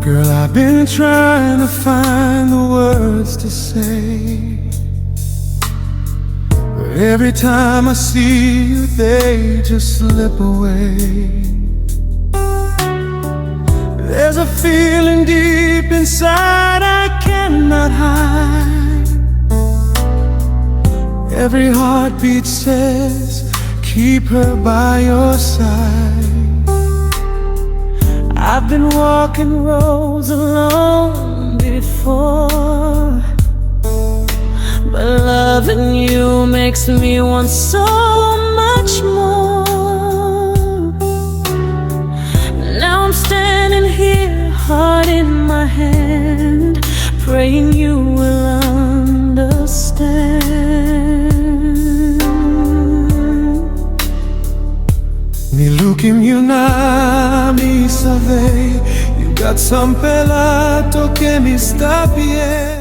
Girl, I've been trying to find the words to say, but every time I see you, they just slip away. There's a feeling deep inside I cannot hide. Every heartbeat says, keep her by your side. I've been walking roads alone before, but loving you makes me want so much more. Now I'm standing here, heart in my hand, praying you will understand. Nilu kimyuna mi sabe, you got some pelato que me está bien.